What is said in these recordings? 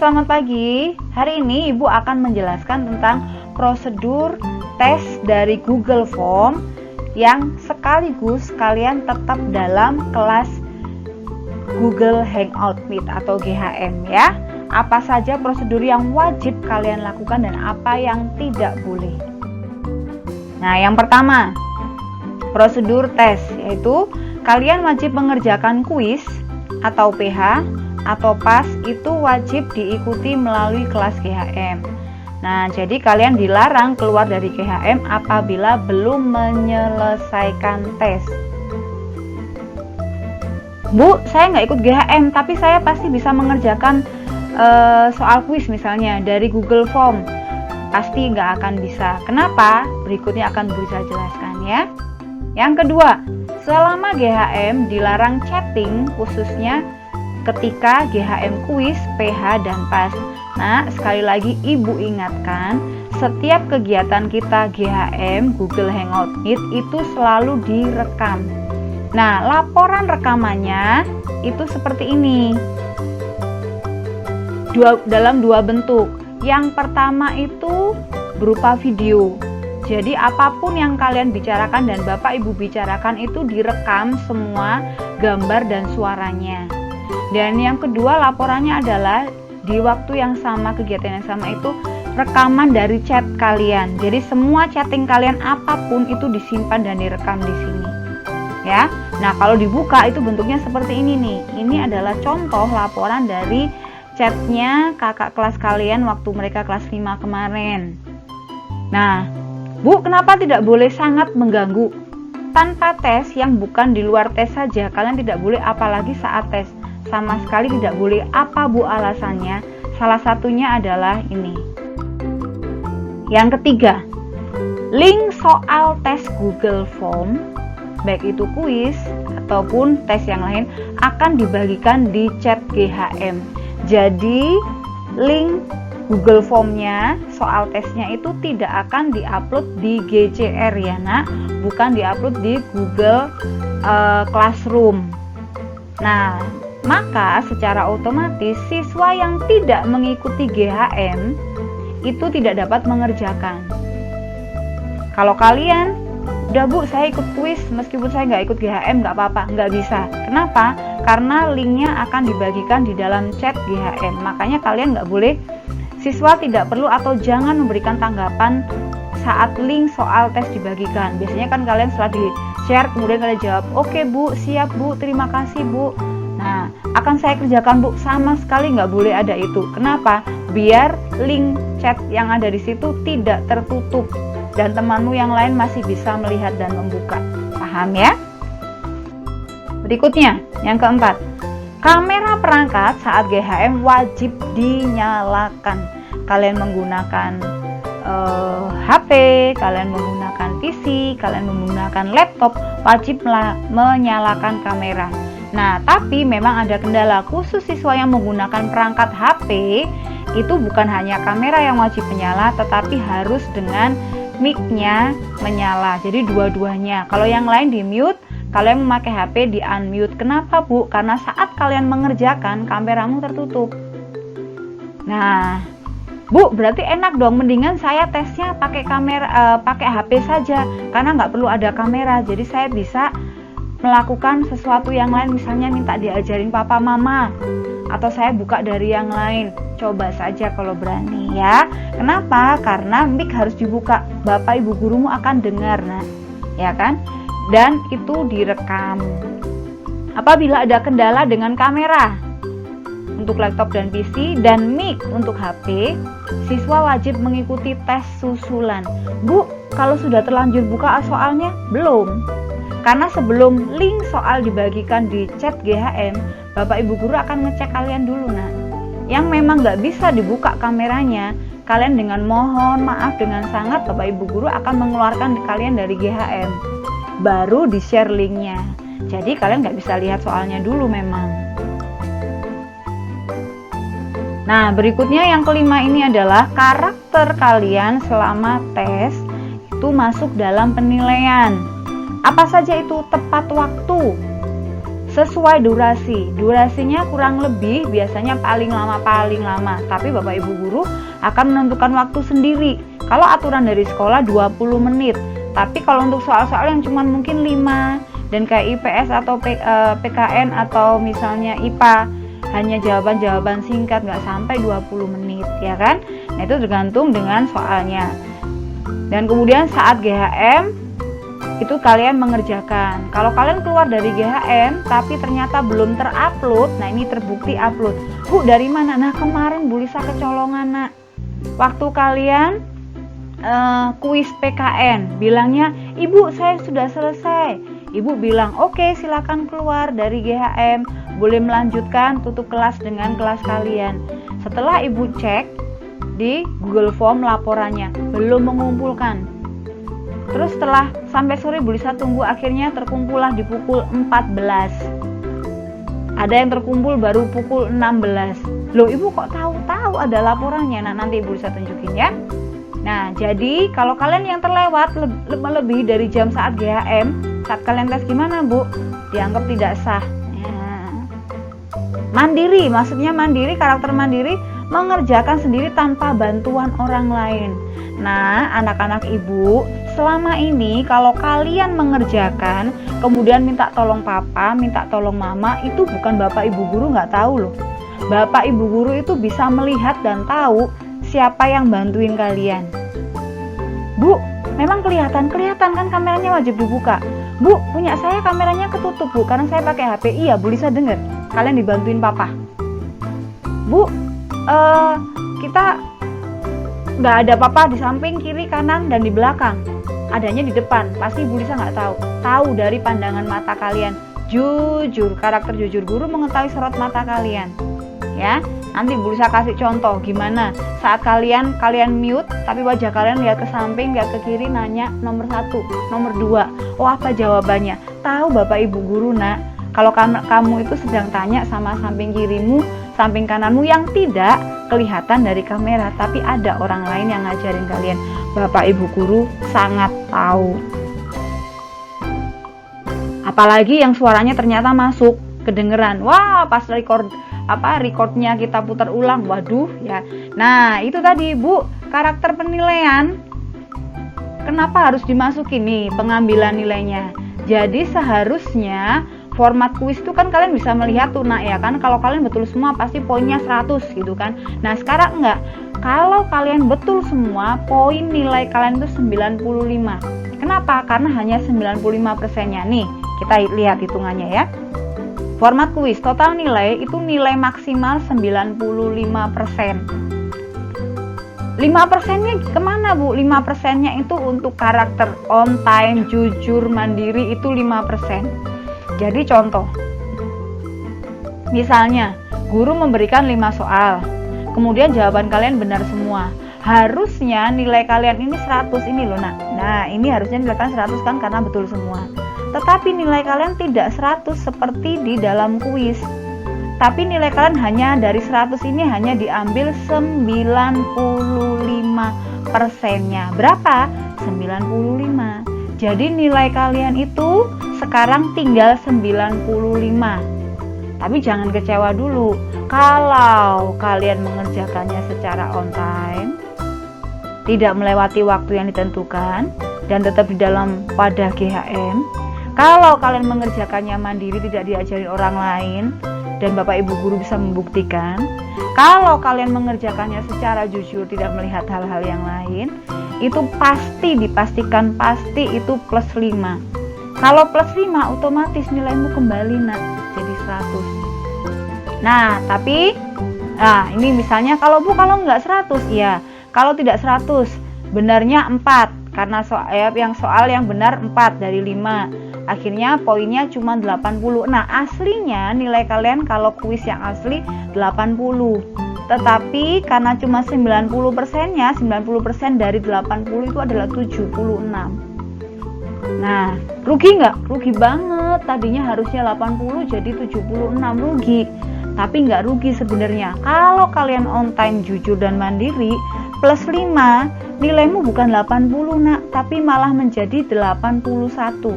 selamat pagi. Hari ini Ibu akan menjelaskan tentang prosedur tes dari Google Form yang sekaligus kalian tetap dalam kelas Google Hangout Meet atau GHM ya. Apa saja prosedur yang wajib kalian lakukan dan apa yang tidak boleh. Nah, yang pertama, prosedur tes yaitu kalian wajib mengerjakan kuis atau PH atau PAS itu wajib diikuti melalui kelas GHM. Nah, jadi kalian dilarang keluar dari GHM apabila belum menyelesaikan tes. Bu, saya nggak ikut GHM, tapi saya pasti bisa mengerjakan soal kuis misalnya dari Google Form. Pasti nggak akan bisa. Kenapa? Berikutnya akan bisa jelaskan ya. Yang kedua, selama GHM dilarang chatting khususnya ketika GHM kuis, PH, dan PAS. Nah, sekali lagi Ibu ingatkan, setiap kegiatan kita GHM, Google Hangout Meet itu selalu direkam. Nah, laporan rekamannya itu seperti ini. Dalam dua bentuk. Yang pertama itu berupa video. Jadi apapun yang kalian bicarakan dan Bapak Ibu bicarakan itu direkam semua gambar dan suaranya. Dan yang kedua laporannya adalah di waktu yang sama, kegiatan yang sama itu rekaman dari chat kalian. Jadi semua chatting kalian apapun itu disimpan dan direkam di sini. Ya. Nah, kalau dibuka itu bentuknya seperti ini nih. Ini adalah contoh laporan dari chatnya kakak kelas kalian waktu mereka kelas 5 kemarin. Nah, Bu, kenapa tidak boleh sangat mengganggu? Tanpa tes yang bukan di luar tes saja, kalian tidak boleh apalagi saat tes. Sama sekali tidak boleh. Apa Bu alasannya? Salah satunya adalah ini. Yang ketiga, link soal tes Google Form, baik itu kuis ataupun tes yang lain, akan dibagikan di chat GHM. Jadi link Google Form-nya, soal tesnya itu tidak akan diupload di GCR ya nak, bukan diupload di Google Classroom. Nah, maka secara otomatis siswa yang tidak mengikuti GHM itu tidak dapat mengerjakan. Kalau kalian, udah Bu, saya ikut kuis meskipun saya nggak ikut GHM, nggak apa-apa, nggak bisa. Kenapa? Karena linknya akan dibagikan di dalam chat GHM. Makanya kalian nggak boleh, siswa tidak perlu atau jangan memberikan tanggapan saat link soal tes dibagikan. Biasanya kan kalian setelah di-share kemudian kalian jawab, oke Bu, siap Bu, terima kasih Bu. Nah, akan saya kerjakan Bu. Sama sekali nggak boleh ada itu. Kenapa? Biar link chat yang ada di situ tidak tertutup dan temanmu yang lain masih bisa melihat dan membuka. Paham ya? Berikutnya, yang keempat, kamera perangkat saat GHM wajib dinyalakan. Kalian menggunakan HP, kalian menggunakan PC, kalian menggunakan laptop, wajib menyalakan kamera. Nah, tapi memang ada kendala khusus siswa yang menggunakan perangkat HP, itu bukan hanya kamera yang wajib menyala, tetapi harus dengan mic-nya menyala. Jadi dua-duanya. Kalau yang lain di mute, kalian memakai HP di unmute. Kenapa Bu? Karena saat kalian mengerjakan kameramu tertutup. Nah, Bu, berarti enak dong. Mendingan saya tesnya pakai kamera, pakai HP saja, karena nggak perlu ada kamera. Jadi saya bisa melakukan sesuatu yang lain, misalnya minta diajarin papa mama, atau saya buka dari yang lain. Coba saja kalau berani ya. Kenapa? Karena mic harus dibuka. Bapak ibu gurumu akan dengar, nah, ya kan? Dan itu direkam. Apabila ada kendala dengan kamera untuk laptop dan PC dan mic untuk HP, siswa wajib mengikuti tes susulan. Bu, kalau sudah terlanjur buka soalnya? Belum. Karena sebelum link soal dibagikan di chat GHM, Bapak Ibu Guru akan ngecek kalian dulu. Nah, yang memang nggak bisa dibuka kameranya, kalian dengan mohon maaf dengan sangat Bapak Ibu Guru akan mengeluarkan kalian dari GHM. Baru di-share linknya. Jadi kalian nggak bisa lihat soalnya dulu memang. Nah, berikutnya yang kelima ini adalah karakter kalian selama tes itu masuk dalam penilaian. Apa saja itu? Tepat waktu, sesuai durasi. Durasinya kurang lebih biasanya paling lama, tapi Bapak Ibu guru akan menentukan waktu sendiri. Kalau aturan dari sekolah 20 menit, tapi kalau untuk soal-soal yang cuma mungkin 5, dan kayak IPS atau PKN atau misalnya IPA hanya jawaban-jawaban singkat, nggak sampai 20 menit ya kan. Nah itu tergantung dengan soalnya. Dan kemudian saat GHM itu kalian mengerjakan. Kalau kalian keluar dari GHM tapi ternyata belum terupload, nah ini terbukti upload. Bu, dari mana? Nah kemarin Bu Lisa kecolongan nak. Waktu kalian kuis PKN, bilangnya Ibu saya sudah selesai. Ibu bilang oke, silakan keluar dari GHM, boleh melanjutkan tutup kelas dengan kelas kalian. Setelah Ibu cek di Google Form laporannya belum mengumpulkan. Terus setelah sampai sore Bu Lisa tunggu, akhirnya terkumpullah di pukul 14. Ada yang terkumpul baru pukul 16. Loh Ibu kok tahu ada laporannya? Nah nanti Ibu Lisa tunjukin ya. Nah jadi kalau kalian yang terlewat lebih dari jam saat GHM, saat kalian tes gimana Bu? Dianggap tidak sah. Mandiri, maksudnya mandiri, karakter mandiri, mengerjakan sendiri tanpa bantuan orang lain. Nah anak-anak Ibu, selama ini kalau kalian mengerjakan kemudian minta tolong papa, minta tolong mama, itu bukan Bapak Ibu guru nggak tahu loh. Bapak Ibu guru itu bisa melihat dan tahu siapa yang bantuin kalian. Bu, memang kelihatan kan kameranya wajib dibuka. Bu, punya saya kameranya ketutup Bu, karena saya pakai HP. Iya, Bu Lisa dengar, kalian dibantuin papa. Bu, kita nggak ada papa di samping, kiri, kanan, dan di belakang. Adanya di depan. Pasti Bu Lisa nggak tahu. Tahu dari pandangan mata kalian. Jujur, karakter jujur guru mengetahui sorot mata kalian. Ya, nanti Bu Lisa kasih contoh gimana saat kalian mute, tapi wajah kalian lihat ke samping, lihat ke kiri, nanya nomor 1, nomor 2. Oh apa jawabannya? Tahu Bapak Ibu guru nak. Kalau kamu itu sedang tanya sama samping kirimu, samping kananmu yang tidak kelihatan dari kamera, tapi ada orang lain yang ngajarin kalian. Bapak Ibu guru sangat tahu. Apalagi yang suaranya ternyata masuk, kedengeran. Wah, pas recordnya kita putar ulang, waduh ya. Nah, itu tadi Bu, karakter penilaian. Kenapa harus dimasukin nih pengambilan nilainya? Jadi seharusnya format kuis itu kan kalian bisa melihat tuh nak ya kan, kalau kalian betul semua pasti poinnya 100 gitu kan. Nah sekarang enggak, kalau kalian betul semua poin nilai kalian itu 95. Kenapa? Karena hanya 95%-nya nih, kita lihat hitungannya ya. Format kuis total nilai itu nilai maksimal 95%. 5%-nya kemana Bu? 5%-nya itu untuk karakter on time, jujur, mandiri, itu 5%. Jadi contoh, misalnya guru memberikan 5 soal, kemudian jawaban kalian benar semua. Harusnya nilai kalian ini 100 ini loh nak. Nah ini harusnya nilai kalian 100 kan karena betul semua. Tetapi nilai kalian tidak 100 seperti di dalam kuis. Tapi nilai kalian hanya dari 100 ini hanya diambil 95%-nya. Berapa? 95. Jadi nilai kalian itu sekarang tinggal 95. Tapi jangan kecewa dulu. Kalau kalian mengerjakannya secara on time, tidak melewati waktu yang ditentukan, dan tetap di dalam wadah GHM. Kalau kalian mengerjakannya mandiri, tidak diajari orang lain, dan Bapak Ibu guru bisa membuktikan. Kalau kalian mengerjakannya secara jujur, tidak melihat hal-hal yang lain, itu dipastikan itu plus 5. Kalau plus 5 otomatis nilaimu kembali nak jadi 100. Nah tapi ini misalnya kalau nggak 100 ya, kalau tidak 100 benarnya 4, karena soal yang benar 4 dari 5, akhirnya poinnya cuma 80. Nah aslinya nilai kalian kalau kuis yang asli 80, tetapi karena cuma 90%-nya, 90% dari 80 itu adalah 76. Nah, rugi nggak? Rugi banget. Tadinya harusnya 80 jadi 76, rugi. Tapi nggak rugi sebenarnya. Kalau kalian on time, jujur dan mandiri, plus 5, nilaimu bukan 80 nak, tapi malah menjadi 81.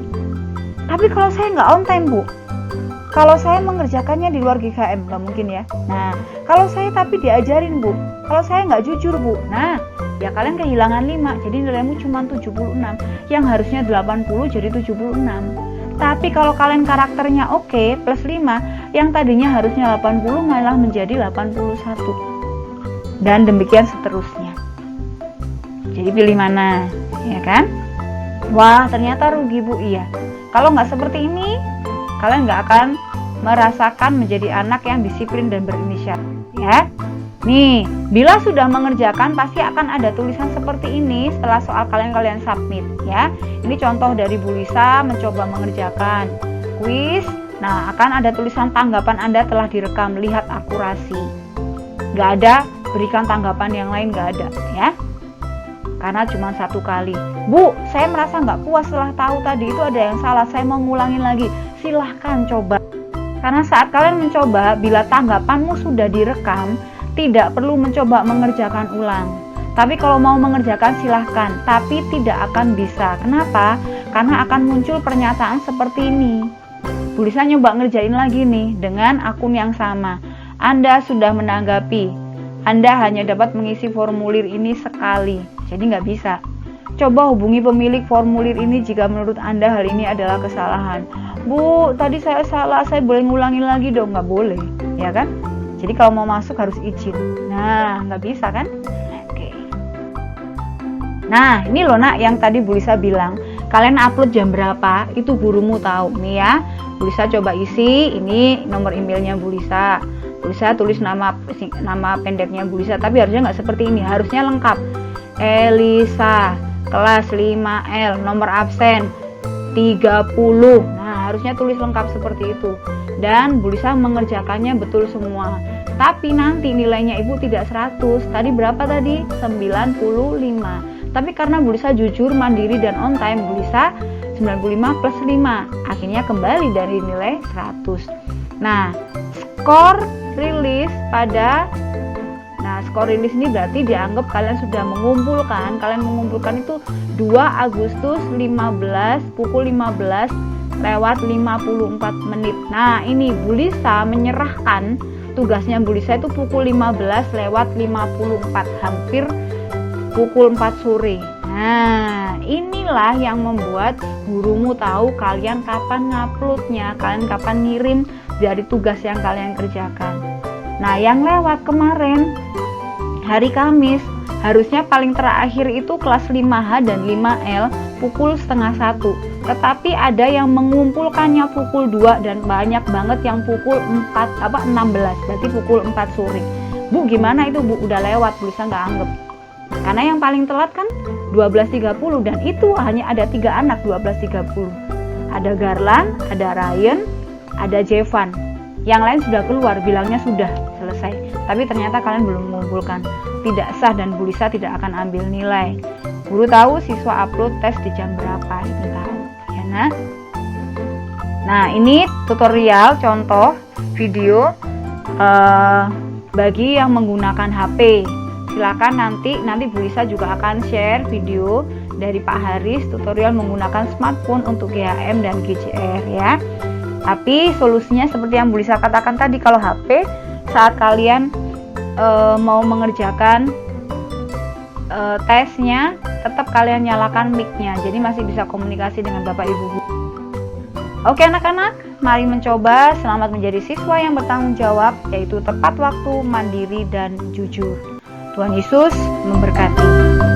Tapi kalau saya nggak on time Bu, kalau saya mengerjakannya di luar GKM, nggak mungkin ya. Nah, kalau saya tapi diajarin Bu, kalau saya nggak jujur Bu, nah ya kalian kehilangan 5, jadi nilaimu cuma 76, yang harusnya 80 jadi 76. Tapi kalau kalian karakternya oke, plus 5, yang tadinya harusnya 80 malah menjadi 81. Dan demikian seterusnya. Jadi pilih mana, ya kan? Wah, ternyata rugi Bu, iya. Kalau nggak seperti ini, kalian nggak akan merasakan menjadi anak yang disiplin dan berinisiatif, ya. Nih, bila sudah mengerjakan pasti akan ada tulisan seperti ini setelah soal kalian submit, ya. Ini contoh dari Bu Lisa mencoba mengerjakan kuis. Nah, akan ada tulisan tanggapan Anda telah direkam, lihat akurasi. Nggak ada berikan tanggapan yang lain, nggak ada, ya. Karena cuma 1 kali. Bu, saya merasa nggak puas setelah tahu tadi itu ada yang salah, saya mau ngulangin lagi. Silahkan coba. Karena saat kalian mencoba, bila tanggapanmu sudah direkam, tidak perlu mencoba mengerjakan ulang. Tapi kalau mau mengerjakan silahkan, tapi tidak akan bisa. Kenapa? Karena akan muncul pernyataan seperti ini. Bu Lisa nyoba ngerjain lagi nih dengan akun yang sama. Anda sudah menanggapi. Anda hanya dapat mengisi formulir ini sekali, jadi nggak bisa. Coba hubungi pemilik formulir ini jika menurut Anda hal ini adalah kesalahan. Bu, tadi saya salah, saya boleh ngulangin lagi dong? Nggak boleh, ya kan? Jadi kalau mau masuk harus izin. Nah, nggak bisa kan? Oke. Nah, ini loh nak yang tadi Bu Lisa bilang, kalian upload jam berapa, itu gurumu tahu. Nih ya, Bu Lisa coba isi, ini nomor emailnya Bu Lisa. Bu Lisa tulis nama pendeknya Bu Lisa, tapi harusnya nggak seperti ini, harusnya lengkap. Elisa, kelas 5L, nomor absen 30. Nah, harusnya tulis lengkap seperti itu. Dan Bu Lisa mengerjakannya betul semua. Tapi nanti nilainya Ibu tidak 100. Tadi berapa tadi? 95. Tapi karena Bu Lisa jujur, mandiri, dan on time, Bu Lisa 95 plus 5. Akhirnya kembali dari nilai 100. Nah, skor rilis skor rilis ini berarti dianggap kalian sudah mengumpulkan. Kalian mengumpulkan itu 2 Agustus 15 pukul 15 lewat 54 menit. Nah, ini Bu Lisa menyerahkan tugasnya Bu Lisa itu pukul 15 lewat 54, hampir pukul 4 sore. Nah, inilah yang membuat gurumu tahu kalian kapan nguploadnya, kalian kapan ngirim dari tugas yang kalian kerjakan. Nah, yang lewat kemarin hari Kamis, harusnya paling terakhir itu kelas 5H dan 5L pukul setengah 1. Tetapi ada yang mengumpulkannya pukul 2 dan banyak banget yang pukul 16, berarti pukul 4 sore. Bu, gimana itu Bu? Udah lewat, Bu Lisa nggak anggap. Karena yang paling telat kan 12.30 dan itu hanya ada 3 anak 12.30. Ada Garland, ada Ryan, ada Jevan. Yang lain sudah keluar, bilangnya sudah selesai. Tapi ternyata kalian belum mengumpulkan. Tidak sah dan Bu Lisa tidak akan ambil nilai. Guru tahu siswa upload tes di jam berapa, itu tahu. Ya, nah, ini tutorial contoh video bagi yang menggunakan HP. Silakan nanti Bu Lisa juga akan share video dari Pak Haris tutorial menggunakan smartphone untuk GHM dan GCR ya. Tapi solusinya seperti yang Bu Lisa katakan tadi, kalau HP saat kalian mau mengerjakan tesnya, tetap kalian nyalakan mic-nya, jadi masih bisa komunikasi dengan Bapak Ibu. Oke anak-anak, mari mencoba. Selamat menjadi siswa yang bertanggung jawab, yaitu tepat waktu, mandiri, dan jujur. Tuhan Yesus memberkati.